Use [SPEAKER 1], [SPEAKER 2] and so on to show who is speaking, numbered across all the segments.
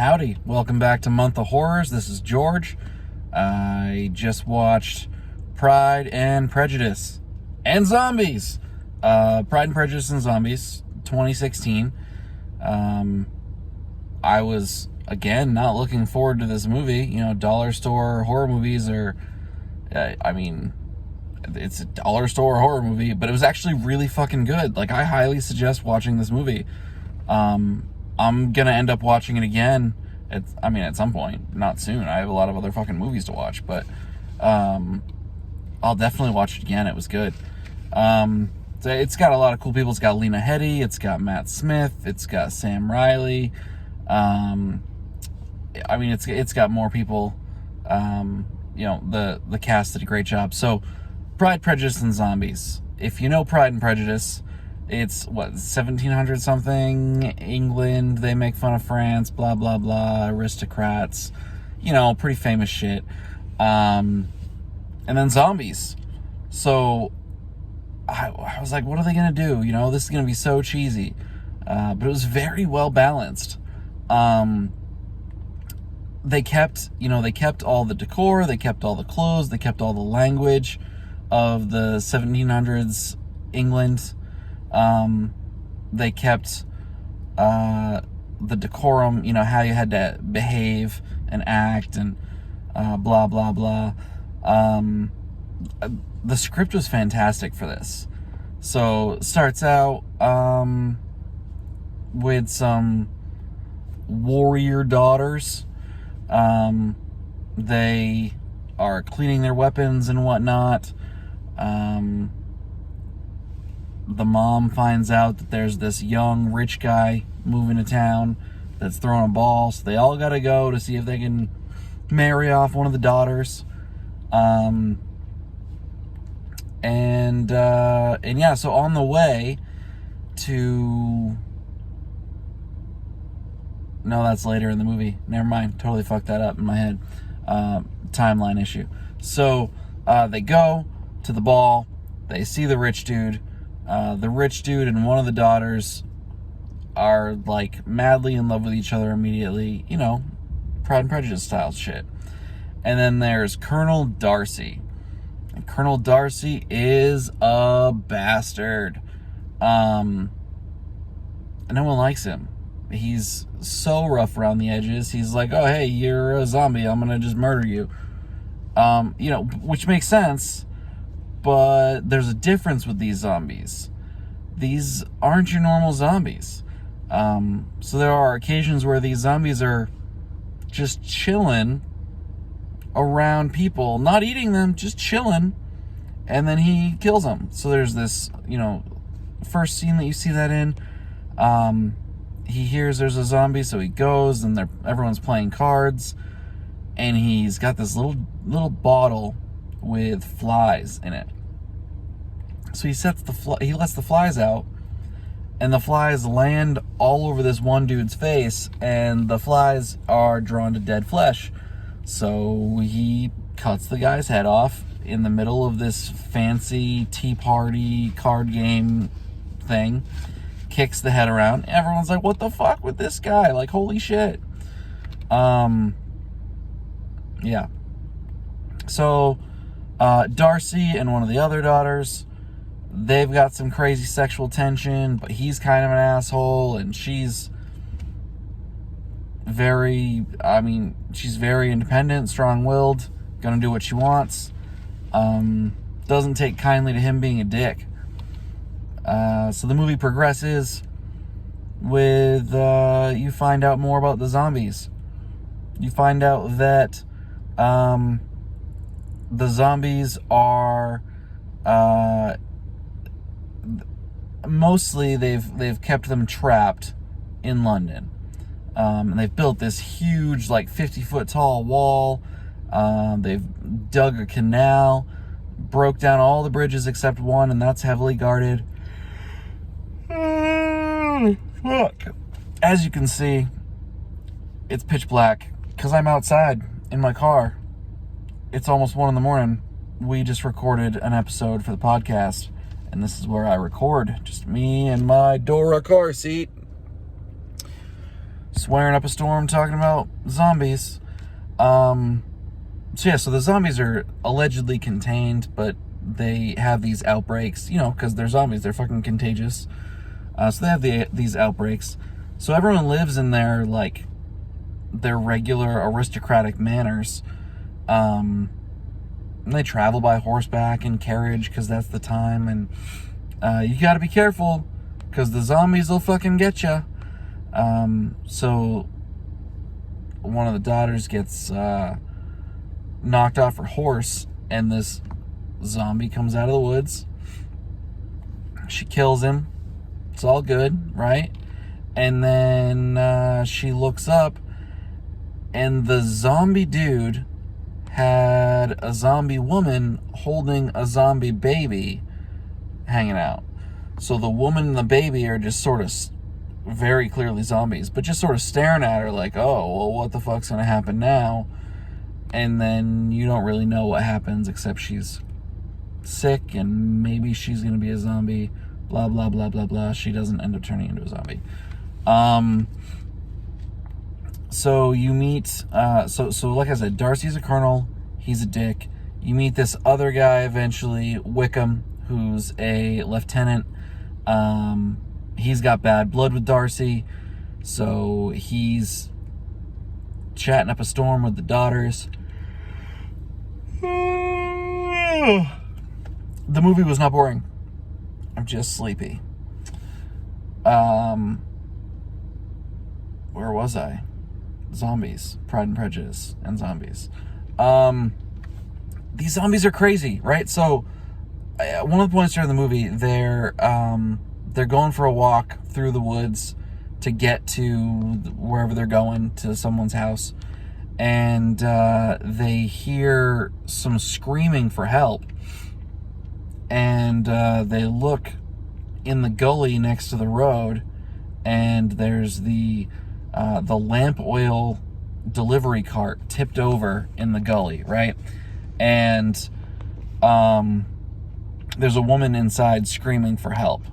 [SPEAKER 1] Howdy, welcome back to Month of Horrors. This is George. I just watched Pride and Prejudice and Zombies. Pride and Prejudice and Zombies, 2016. I was, again, not looking forward to this movie. You know, dollar store horror movies are, it's a dollar store horror movie, but it was actually really fucking good. Like, I highly suggest watching this movie. I'm gonna end up watching it again at some point, not soon. I have a lot of other fucking movies to watch, but I'll definitely watch it again. It was good. So it's got a lot of cool people. It's got Lena Headey, it's got Matt Smith, it's got Sam Riley. It's got more people. The cast did a great job. So, Pride, Prejudice, and Zombies. If you know Pride and Prejudice, it's, 1700 something, England, they make fun of France, blah, blah, blah, aristocrats, pretty famous shit. And then Zombies. So, I was like, what are they going to do? This is going to be so cheesy. But it was very well balanced. They kept all the decor, they kept all the clothes, they kept all the language of the 1700s England. They kept the decorum, how you had to behave and act and blah, blah, blah. The script was fantastic for this. So it starts out with some warrior daughters. They are cleaning their weapons and whatnot. The mom finds out that there's this young rich guy moving to town that's throwing a ball, so they all gotta go to see if they can marry off one of the daughters. So on the way to... No, that's later in the movie. Never mind. Totally fucked that up in my head. Timeline issue. So, they go to the ball. They see the rich dude. The rich dude and one of the daughters are, madly in love with each other immediately. Pride and Prejudice style shit. And then there's Colonel Darcy. And Colonel Darcy is a bastard. And no one likes him. He's so rough around the edges. He's like, oh, hey, you're a zombie. I'm going to just murder you. Which makes sense. But there's a difference with these zombies. These aren't your normal zombies. So there are occasions where these zombies are just chilling around people. Not eating them, just chilling. And then he kills them. So there's this, first scene that you see that in. He hears there's a zombie, so he goes, and everyone's playing cards, and he's got this little bottle with flies in it. So he lets the flies out, and the flies land all over this one dude's face, and the flies are drawn to dead flesh. So he cuts the guy's head off in the middle of this fancy tea party card game thing. Kicks the head around. Everyone's like, what the fuck with this guy? Like, holy shit. Yeah. So, Darcy and one of the other daughters, they've got some crazy sexual tension, but he's kind of an asshole, and she's very independent, strong-willed, gonna do what she wants. Doesn't take kindly to him being a dick. So the movie progresses with, you find out more about the zombies. You find out that, the zombies are, mostly they've kept them trapped in London. And they've built this huge, 50-foot tall wall. They've dug a canal, broke down all the bridges except one, and that's heavily guarded. Fuck. As you can see, it's pitch black because I'm outside in my car. It's almost 1 a.m. We just recorded an episode for the podcast, and this is where I record. Just me and my Dora car seat. swearing up a storm talking about zombies. So the zombies are allegedly contained, but they have these outbreaks, because they're zombies. They're fucking contagious. So they have these outbreaks. So everyone lives in their regular aristocratic manners. And they travel by horseback and carriage because that's the time. And you got to be careful because the zombies will fucking get you. So one of the daughters gets knocked off her horse, and this zombie comes out of the woods. She kills him. It's all good, right? And then she looks up, and the zombie dude had a zombie woman holding a zombie baby hanging out. So the woman and the baby are just sort of very clearly zombies, but just sort of staring at her like, oh, well, what the fuck's going to happen now? And then you don't really know what happens, except she's sick and maybe she's going to be a zombie, blah, blah, blah, blah, blah. She doesn't end up turning into a zombie. So you meet, so like I said, Darcy's a colonel. He's a dick. You meet this other guy eventually, Wickham, who's a lieutenant. He's got bad blood with Darcy, so he's chatting up a storm with the daughters. The movie was not boring. I'm just sleepy. Where was I? Zombies, Pride and Prejudice, and zombies. These zombies are crazy, right? So, one of the points during the movie, they're going for a walk through the woods to get to wherever they're going, to someone's house, and they hear some screaming for help, and they look in the gully next to the road, and there's the lamp oil delivery cart tipped over in the gully, right? And there's a woman inside screaming for help.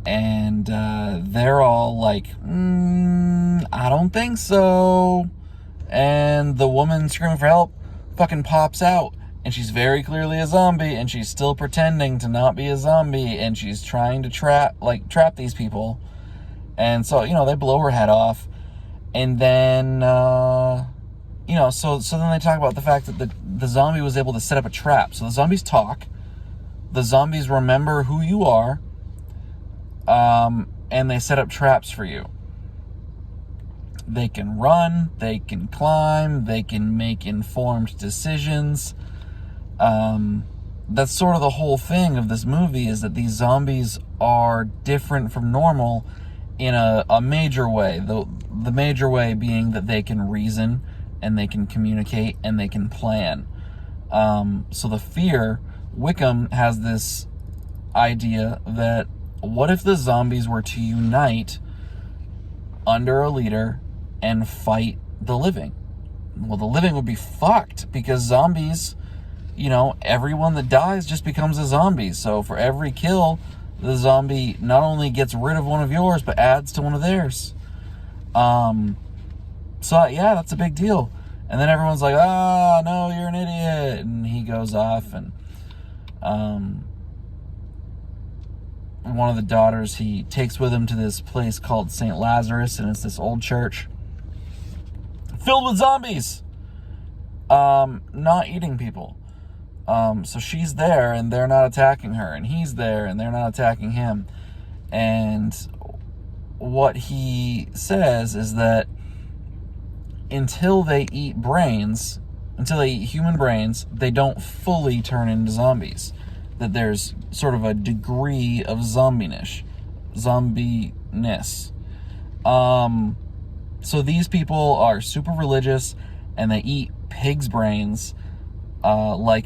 [SPEAKER 1] And they're all like, I don't think so. And the woman screaming for help fucking pops out. And she's very clearly a zombie, and she's still pretending to not be a zombie, and she's trying to trap these people. And so, they blow her head off. And then, so then they talk about the fact that the zombie was able to set up a trap. So the zombies talk. The zombies remember who you are. And they set up traps for you. They can run, they can climb, they can make informed decisions. That's sort of the whole thing of this movie, is that these zombies are different from normal in a major way. The major way being that they can reason, and they can communicate, and they can plan. So the fear, Wickham has this idea that, what if the zombies were to unite under a leader and fight the living? Well, the living would be fucked, because zombies, everyone that dies just becomes a zombie. So for every kill, the zombie not only gets rid of one of yours, but adds to one of theirs. So yeah, that's a big deal. And then everyone's like, no, you're an idiot. And he goes off, and one of the daughters he takes with him to this place called St. Lazarus, and it's this old church filled with zombies, not eating people. So she's there, and they're not attacking her, and he's there, and they're not attacking him. And what he says is that until they eat human brains, they don't fully turn into zombies. That there's sort of a degree of zombiness. So these people are super religious, and they eat pig's brains, like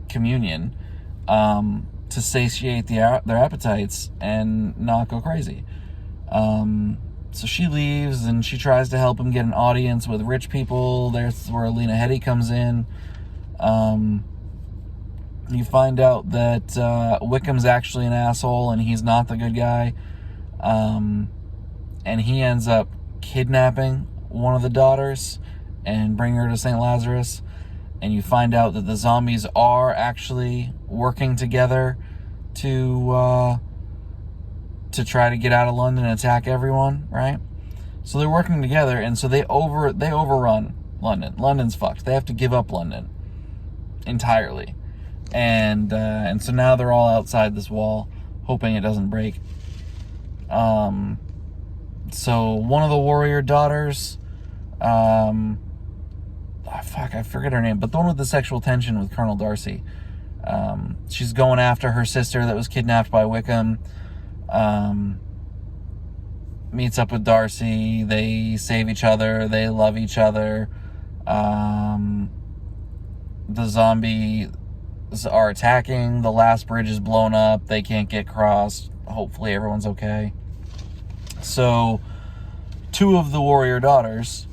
[SPEAKER 1] communion, to satiate their appetites and not go crazy. So she leaves, and she tries to help him get an audience with rich people. There's where Lena Headey comes in. You find out that Wickham's actually an asshole, and he's not the good guy. And he ends up kidnapping one of the daughters and bringing her to St. Lazarus. And you find out that the zombies are actually working together to try to get out of London and attack everyone, right? So they're working together, and so they overrun London. London's fucked. They have to give up London entirely. And so now they're all outside this wall, hoping it doesn't break. So one of the warrior daughters, I forget her name, but the one with the sexual tension with Colonel Darcy. She's going after her sister that was kidnapped by Wickham. Meets up with Darcy. They save each other. They love each other. The zombies are attacking. The last bridge is blown up. They can't get crossed. Hopefully everyone's okay. So 2 of the warrior daughters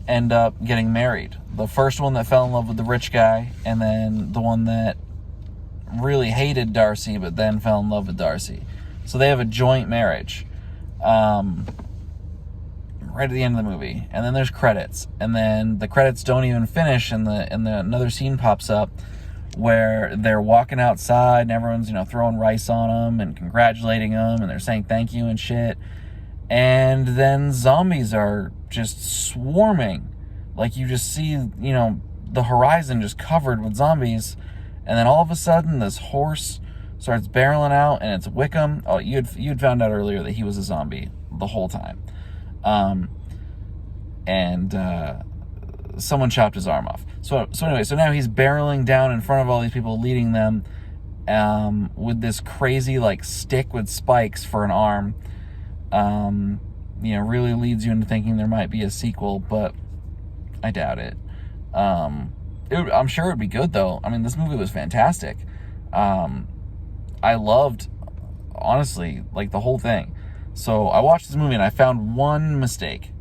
[SPEAKER 1] end up getting married. The first one that fell in love with the rich guy, and then the one that really hated Darcy but then fell in love with Darcy. So they have a joint marriage right at the end of the movie. And then there's credits. And then the credits don't even finish, and another scene pops up where they're walking outside and everyone's, throwing rice on them and congratulating them, and they're saying thank you and shit. And then zombies are just swarming. Like, you just see, the horizon just covered with zombies. And then all of a sudden, this horse starts barreling out, and it's Wickham. Oh, you'd found out earlier that he was a zombie the whole time. Someone chopped his arm off. So anyway, so now he's barreling down in front of all these people, leading them with this crazy, stick with spikes for an arm. Really leads you into thinking there might be a sequel, but I doubt it. I'm sure it'd be good, though. I mean, this movie was fantastic. I loved, honestly, the whole thing. So I watched this movie and I found one mistake.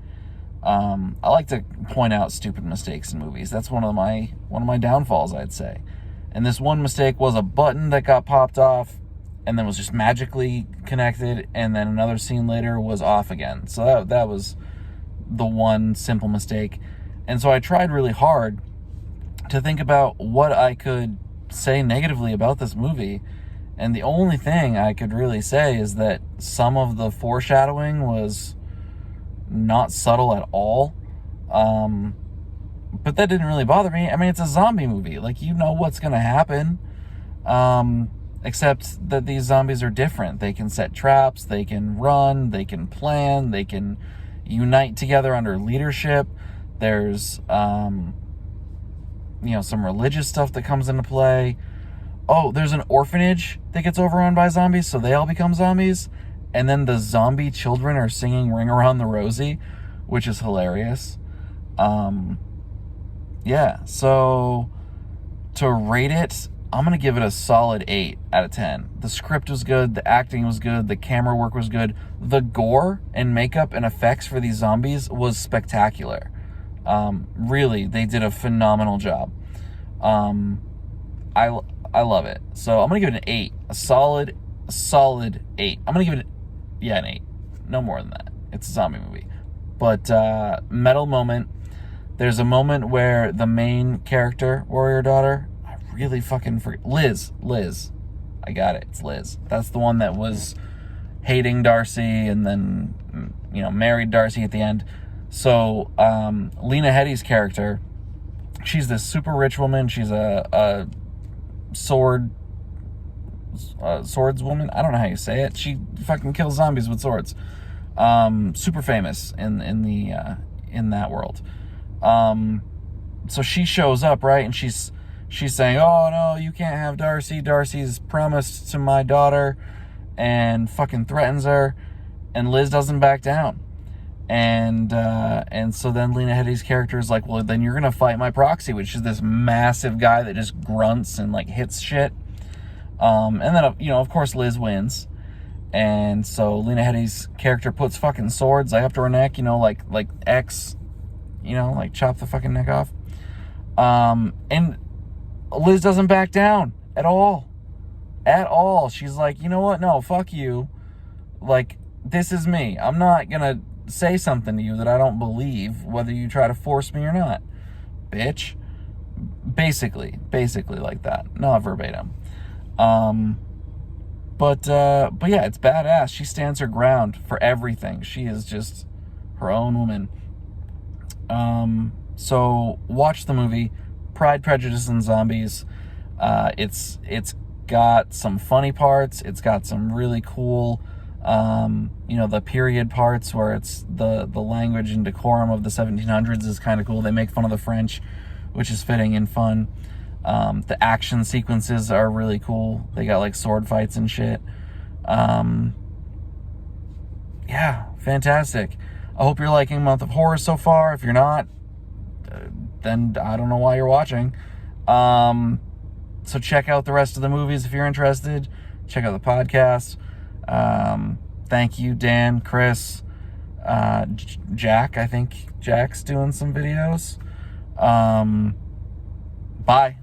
[SPEAKER 1] I like to point out stupid mistakes in movies. That's one of my downfalls, I'd say. And this one mistake was a button that got popped off and then was just magically connected, and then another scene later was off again. So that was the one simple mistake. And so I tried really hard to think about what I could say negatively about this movie. And the only thing I could really say is that some of the foreshadowing was not subtle at all. But that didn't really bother me. I mean, it's a zombie movie. You know what's going to happen. Except that these zombies are different. They can set traps, they can run, they can plan, they can unite together under leadership. There's, some religious stuff that comes into play. Oh, there's an orphanage that gets overrun by zombies, so they all become zombies. And then the zombie children are singing Ring Around the Rosie, which is hilarious. So to rate it, I'm going to give it a solid 8 out of 10. The script was good, the acting was good, the camera work was good. The gore and makeup and effects for these zombies was spectacular. Really, they did a phenomenal job. I love it. So I'm going to give it an 8. A solid 8. I'm going to give it an 8. No more than that. It's a zombie movie. But metal moment. There's a moment where the main character, warrior daughter, I really fucking forget. Liz. I got it. It's Liz. That's the one that was hating Darcy and then, married Darcy at the end. So Lena Headey's character, she's this super rich woman. She's a swordswoman. I don't know how you say it. She fucking kills zombies with swords. Super famous in that world. So she shows up, right? And she's saying, "Oh no, you can't have Darcy. Darcy's promised to my daughter," and fucking threatens her. And Liz doesn't back down. And so then Lena Headey's character is like, "Well, then you're gonna fight my proxy," which is this massive guy that just grunts and hits shit. And then of course Liz wins. And so Lena Headey's character puts fucking swords up to her neck, like X, chop the fucking neck off. And Liz doesn't back down at all. She's like, you know what? No, fuck you. This is me. I'm not gonna say something to you that I don't believe, whether you try to force me or not, bitch. Basically like that. Not verbatim. But yeah, it's badass. She stands her ground for everything. She is just her own woman. So watch the movie Pride, Prejudice, and Zombies. It's got some funny parts. It's got some really cool, the period parts where it's the language and decorum of the 1700s is kind of cool. They make fun of the French, which is fitting and fun. The action sequences are really cool. They got like sword fights and shit. Yeah, fantastic. I hope you're liking Month of Horror so far. If you're not, then I don't know why you're watching. So check out the rest of the movies if you're interested. Check out the podcast. Thank you, Dan, Chris, Jack. I think Jack's doing some videos. Bye.